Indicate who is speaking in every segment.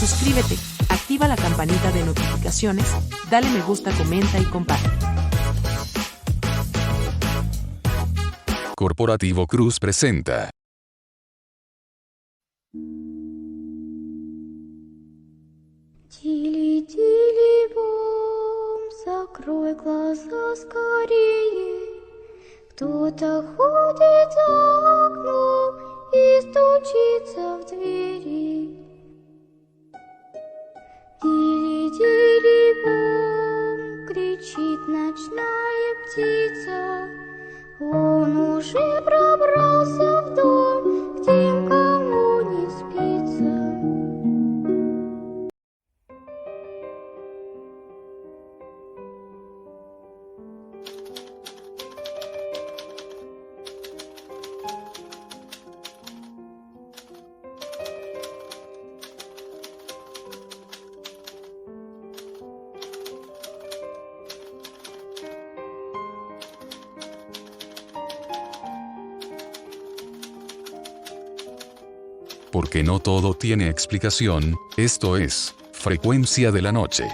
Speaker 1: Suscríbete, activa la campanita de notificaciones, dale me gusta, comenta y comparte.
Speaker 2: Corporativo Cruz presenta.
Speaker 3: Тили-тили-бом, закрой глаза скорее. Кто-то ходит за окном и стучится в двери. Тили-тили-бом, кричит ночная птица. Он уже пробрался в дом, к тем, кому не спится.
Speaker 2: Porque no todo tiene explicación, esto es, Frecuencia de la Noche.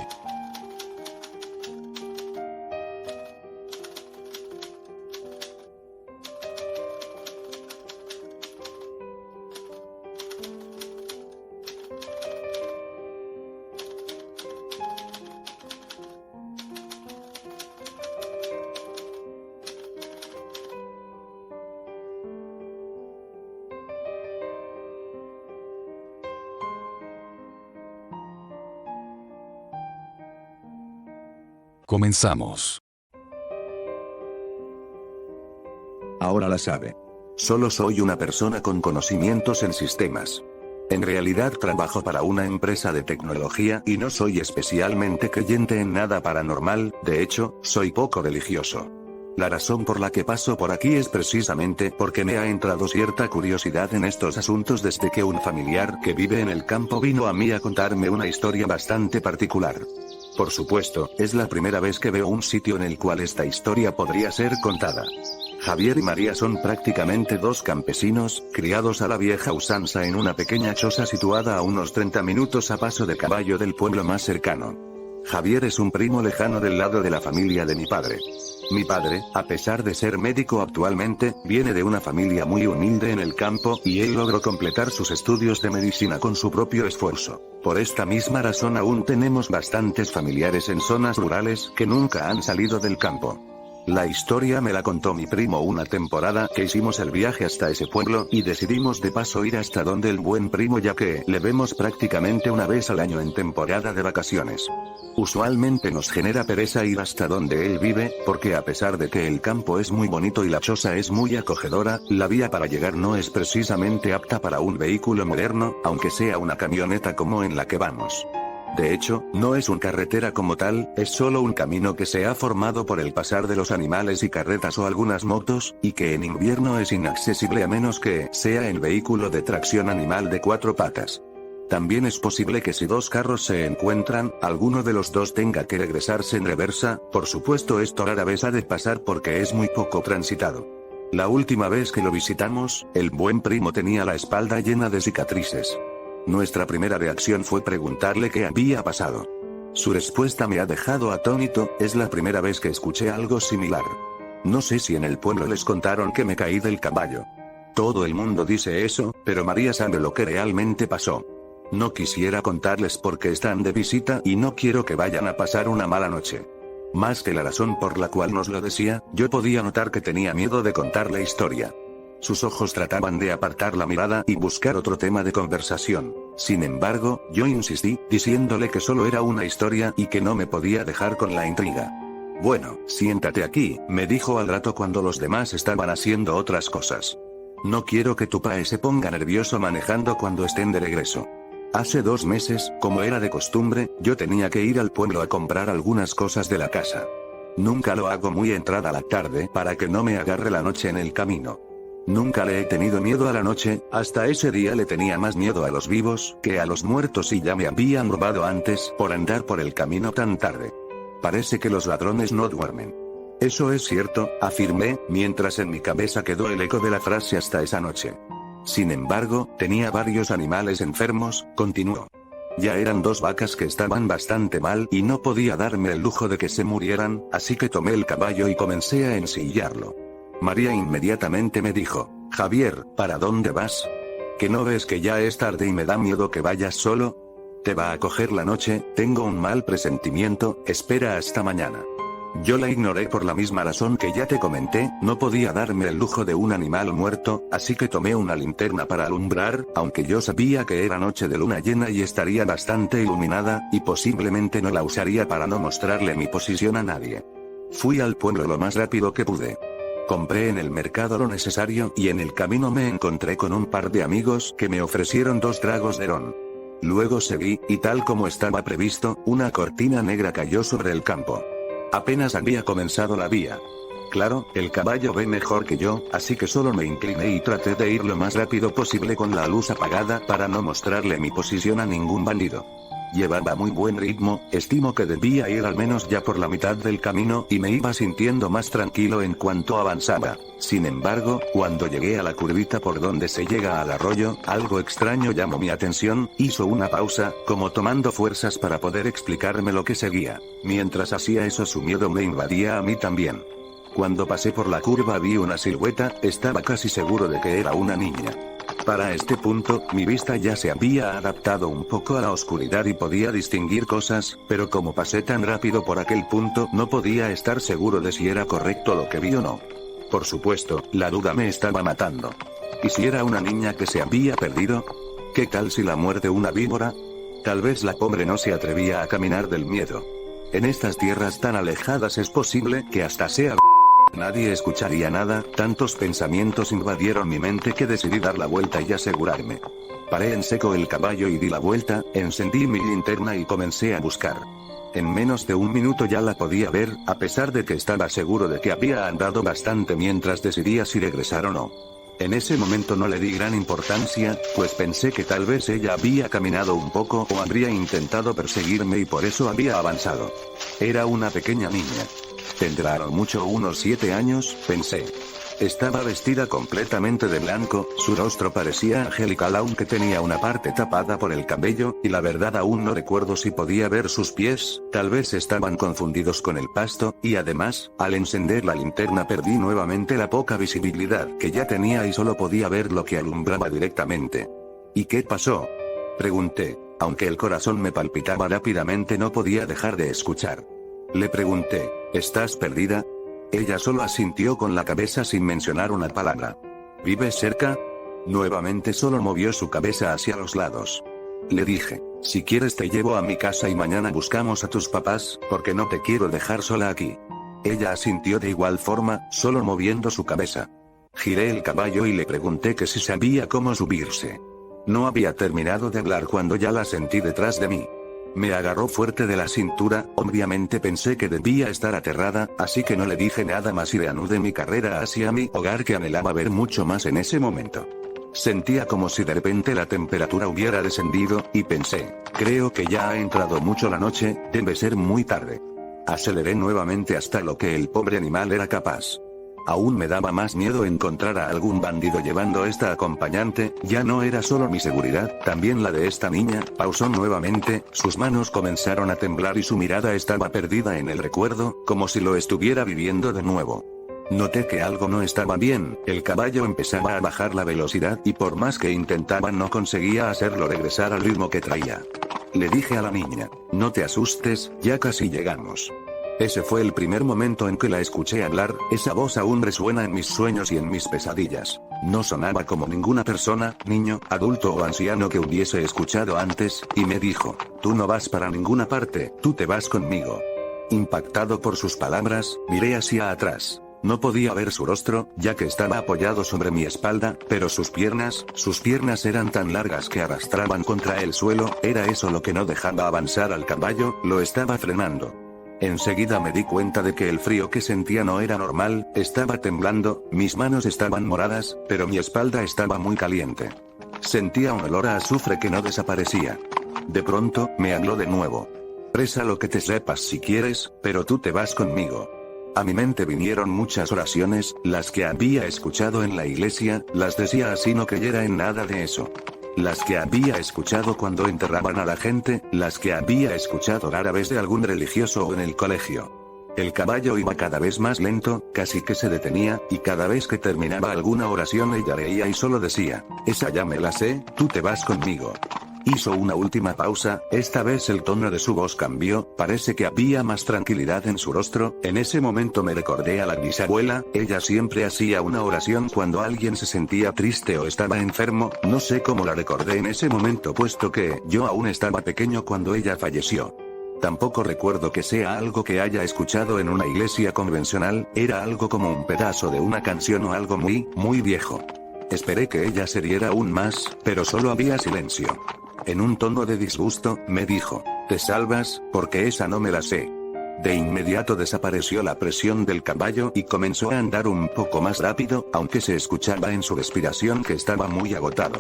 Speaker 2: Comenzamos.
Speaker 4: Ahora la sabe. Solo soy una persona con conocimientos en sistemas. En realidad trabajo para una empresa de tecnología y no soy especialmente creyente en nada paranormal, de hecho, soy poco religioso. La razón por la que paso por aquí es precisamente porque me ha entrado cierta curiosidad en estos asuntos desde que un familiar que vive en el campo vino a mí a contarme una historia bastante particular. Por supuesto, es la primera vez que veo un sitio en el cual esta historia podría ser contada. Javier y María son prácticamente dos campesinos, criados a la vieja usanza en una pequeña choza situada a unos 30 minutos a paso de caballo del pueblo más cercano. Javier es un primo lejano del lado de la familia de mi padre. Mi padre, a pesar de ser médico actualmente, viene de una familia muy humilde en el campo, y él logró completar sus estudios de medicina con su propio esfuerzo. Por esta misma razón aún tenemos bastantes familiares en zonas rurales que nunca han salido del campo. La historia me la contó mi primo una temporada que hicimos el viaje hasta ese pueblo y decidimos de paso ir hasta donde el buen primo, ya que le vemos prácticamente una vez al año en temporada de vacaciones. Usualmente nos genera pereza ir hasta donde él vive, porque a pesar de que el campo es muy bonito y la choza es muy acogedora, la vía para llegar no es precisamente apta para un vehículo moderno, aunque sea una camioneta como en la que vamos. De hecho, no es una carretera como tal, es solo un camino que se ha formado por el pasar de los animales y carretas o algunas motos, y que en invierno es inaccesible a menos que sea el vehículo de tracción animal de 4 patas. También es posible que si dos carros se encuentran, alguno de los dos tenga que regresarse en reversa. Por supuesto, esto rara vez ha de pasar porque es muy poco transitado. La última vez que lo visitamos, el buen primo tenía la espalda llena de cicatrices. Nuestra primera reacción fue preguntarle qué había pasado. Su respuesta me ha dejado atónito, es la primera vez que escuché algo similar. No sé si en el pueblo les contaron que me caí del caballo. Todo el mundo dice eso, pero María sabe lo que realmente pasó. No quisiera contarles porque están de visita y no quiero que vayan a pasar una mala noche. Más que la razón por la cual nos lo decía, yo podía notar que tenía miedo de contar la historia. Sus ojos trataban de apartar la mirada y buscar otro tema de conversación. Sin embargo, yo insistí, diciéndole que solo era una historia y que no me podía dejar con la intriga. Bueno, siéntate aquí, me dijo al rato cuando los demás estaban haciendo otras cosas. No quiero que tu padre se ponga nervioso manejando cuando estén de regreso. Hace 2 meses, como era de costumbre, yo tenía que ir al pueblo a comprar algunas cosas de la casa. Nunca lo hago muy entrada la tarde para que no me agarre la noche en el camino. Nunca le he tenido miedo a la noche, hasta ese día le tenía más miedo a los vivos que a los muertos y ya me habían robado antes por andar por el camino tan tarde. Parece que los ladrones no duermen. Eso es cierto, afirmé, mientras en mi cabeza quedó el eco de la frase hasta esa noche. Sin embargo, tenía varios animales enfermos, continuó. Ya eran 2 vacas que estaban bastante mal y no podía darme el lujo de que se murieran, así que tomé el caballo y comencé a ensillarlo. María inmediatamente me dijo: Javier, ¿para dónde vas? ¿Que no ves que ya es tarde y me da miedo que vayas solo? Te va a coger la noche, tengo un mal presentimiento, espera hasta mañana. Yo la ignoré por la misma razón que ya te comenté, no podía darme el lujo de un animal muerto, así que tomé una linterna para alumbrar, aunque yo sabía que era noche de luna llena y estaría bastante iluminada, y posiblemente no la usaría para no mostrarle mi posición a nadie. Fui al pueblo lo más rápido que pude. Compré en el mercado lo necesario y en el camino me encontré con un par de amigos que me ofrecieron 2 tragos de ron. Luego seguí, y tal como estaba previsto, una cortina negra cayó sobre el campo. Apenas había comenzado la vía. Claro, el caballo ve mejor que yo, así que solo me incliné y traté de ir lo más rápido posible con la luz apagada para no mostrarle mi posición a ningún bandido. Llevaba muy buen ritmo, estimo que debía ir al menos ya por la mitad del camino y me iba sintiendo más tranquilo en cuanto avanzaba. Sin embargo, cuando llegué a la curvita por donde se llega al arroyo, algo extraño llamó mi atención, hizo una pausa, como tomando fuerzas para poder explicarme lo que seguía. Mientras hacía eso su miedo me invadía a mí también. Cuando pasé por la curva vi una silueta, estaba casi seguro de que era una niña. Para este punto, mi vista ya se había adaptado un poco a la oscuridad y podía distinguir cosas, pero como pasé tan rápido por aquel punto no podía estar seguro de si era correcto lo que vi o no. Por supuesto, la duda me estaba matando. ¿Y si era una niña que se había perdido? ¿Qué tal si la muerde una víbora? Tal vez la pobre no se atrevía a caminar del miedo. En estas tierras tan alejadas es posible que hasta sea... Nadie escucharía nada, tantos pensamientos invadieron mi mente que decidí dar la vuelta y asegurarme. Paré en seco el caballo y di la vuelta, encendí mi linterna y comencé a buscar. En menos de 1 minuto ya la podía ver, a pesar de que estaba seguro de que había andado bastante mientras decidía si regresar o no. En ese momento no le di gran importancia, pues pensé que tal vez ella había caminado un poco o habría intentado perseguirme y por eso había avanzado. Era una pequeña niña. Tendrá a lo mucho unos 7 años, pensé. Estaba vestida completamente de blanco, su rostro parecía angelical aunque tenía una parte tapada por el cabello, y la verdad aún no recuerdo si podía ver sus pies, tal vez estaban confundidos con el pasto, y además, al encender la linterna perdí nuevamente la poca visibilidad que ya tenía y solo podía ver lo que alumbraba directamente. ¿Y qué pasó?, pregunté, aunque el corazón me palpitaba rápidamente no podía dejar de escuchar. Le pregunté: ¿estás perdida? Ella solo asintió con la cabeza sin mencionar una palabra. ¿Vives cerca? Nuevamente solo movió su cabeza hacia los lados. Le dije: si quieres te llevo a mi casa y mañana buscamos a tus papás, porque no te quiero dejar sola aquí. Ella asintió de igual forma, solo moviendo su cabeza. Giré el caballo y le pregunté que si sabía cómo subirse. No había terminado de hablar cuando ya la sentí detrás de mí. Me agarró fuerte de la cintura, obviamente pensé que debía estar aterrada, así que no le dije nada más y reanudé mi carrera hacia mi hogar que anhelaba ver mucho más en ese momento. Sentía como si de repente la temperatura hubiera descendido, y pensé: creo que ya ha entrado mucho la noche, debe ser muy tarde. Aceleré nuevamente hasta lo que el pobre animal era capaz. Aún me daba más miedo encontrar a algún bandido llevando esta acompañante, ya no era solo mi seguridad, también la de esta niña. Pausó nuevamente, sus manos comenzaron a temblar y su mirada estaba perdida en el recuerdo, como si lo estuviera viviendo de nuevo. Noté que algo no estaba bien, el caballo empezaba a bajar la velocidad y por más que intentaba no conseguía hacerlo regresar al ritmo que traía. Le dije a la niña: no te asustes, ya casi llegamos. Ese fue el primer momento en que la escuché hablar, esa voz aún resuena en mis sueños y en mis pesadillas. No sonaba como ninguna persona, niño, adulto o anciano que hubiese escuchado antes, y me dijo: tú no vas para ninguna parte, tú te vas conmigo. Impactado por sus palabras, miré hacia atrás. No podía ver su rostro, ya que estaba apoyado sobre mi espalda, pero sus piernas eran tan largas que arrastraban contra el suelo, era eso lo que no dejaba avanzar al caballo, lo estaba frenando. Enseguida me di cuenta de que el frío que sentía no era normal, estaba temblando, mis manos estaban moradas, pero mi espalda estaba muy caliente. Sentía un olor a azufre que no desaparecía. De pronto, me habló de nuevo. Reza lo que te sepas si quieres, pero tú te vas conmigo. A mi mente vinieron muchas oraciones, las que había escuchado en la iglesia, las decía así no creyera en nada de eso. Las que había escuchado cuando enterraban a la gente, las que había escuchado árabes de algún religioso o en el colegio. El caballo iba cada vez más lento, casi que se detenía, y cada vez que terminaba alguna oración ella reía y solo decía, esa ya me la sé, tú te vas conmigo. Hizo una última pausa, esta vez el tono de su voz cambió, parece que había más tranquilidad en su rostro. En ese momento me recordé a la bisabuela, ella siempre hacía una oración cuando alguien se sentía triste o estaba enfermo, no sé cómo la recordé en ese momento puesto que yo aún estaba pequeño cuando ella falleció. Tampoco recuerdo que sea algo que haya escuchado en una iglesia convencional, era algo como un pedazo de una canción o algo muy, muy viejo. Esperé que ella se riera aún más, pero solo había silencio. En un tono de disgusto, me dijo, ¿te salvas? Porque esa no me la sé. De inmediato desapareció la presión del caballo y comenzó a andar un poco más rápido, aunque se escuchaba en su respiración que estaba muy agotado.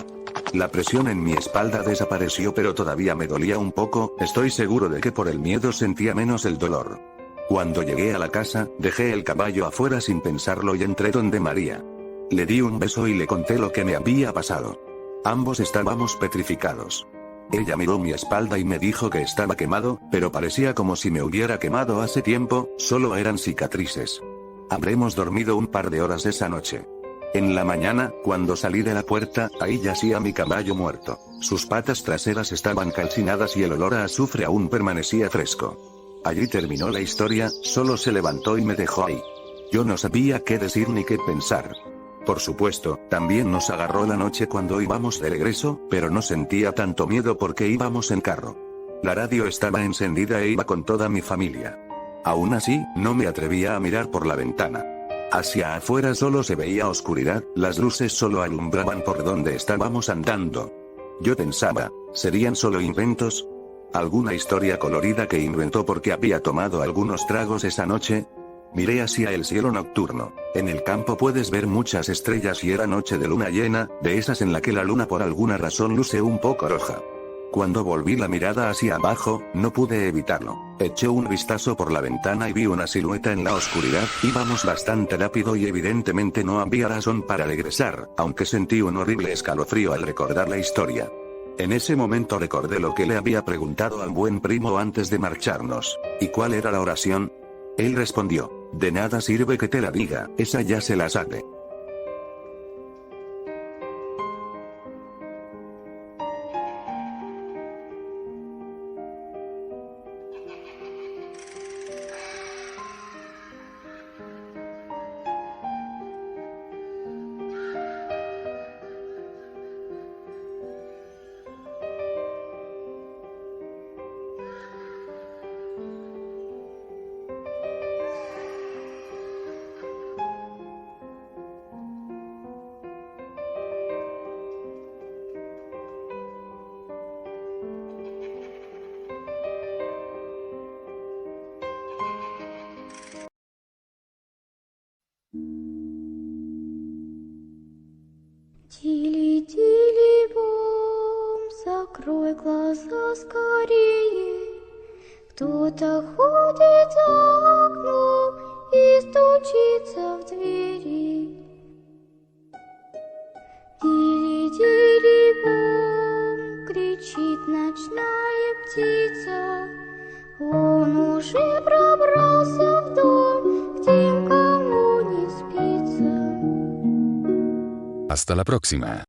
Speaker 4: La presión en mi espalda desapareció pero todavía me dolía un poco, estoy seguro de que por el miedo sentía menos el dolor. Cuando llegué a la casa, dejé el caballo afuera sin pensarlo y entré donde María. Le di un beso y le conté lo que me había pasado. Ambos estábamos petrificados. Ella miró mi espalda y me dijo que estaba quemado, pero parecía como si me hubiera quemado hace tiempo, solo eran cicatrices. Habremos dormido un par de horas esa noche. En la mañana, cuando salí de la puerta, ahí yacía mi caballo muerto. Sus patas traseras estaban calcinadas y el olor a azufre aún permanecía fresco. Allí terminó la historia, solo se levantó y me dejó ahí. Yo no sabía qué decir ni qué pensar. Por supuesto, también nos agarró la noche cuando íbamos de regreso, pero no sentía tanto miedo porque íbamos en carro. La radio estaba encendida e iba con toda mi familia. Aún así, no me atrevía a mirar por la ventana. Hacia afuera solo se veía oscuridad, las luces solo alumbraban por donde estábamos andando. Yo pensaba, ¿serían solo inventos? ¿Alguna historia colorida que inventó porque había tomado algunos tragos esa noche? Miré hacia el cielo nocturno. En el campo puedes ver muchas estrellas y era noche de luna llena, de esas en la que la luna por alguna razón luce un poco roja. Cuando volví la mirada hacia abajo, no pude evitarlo. Eché un vistazo por la ventana y vi una silueta en la oscuridad, íbamos bastante rápido y evidentemente no había razón para regresar, aunque sentí un horrible escalofrío al recordar la historia. En ese momento recordé lo que le había preguntado al buen primo antes de marcharnos. ¿Y cuál era la oración? Él respondió, de nada sirve que te la diga, esa ya se la sabe.
Speaker 3: Тили-тили-бом, закрой глаза скорее. Кто-то ходит за окном и стучится в двери. Тили-тили-бом, кричит ночная птица. Он уже пробрался в дом, к тем, кому не спится.
Speaker 2: Hasta la próxima.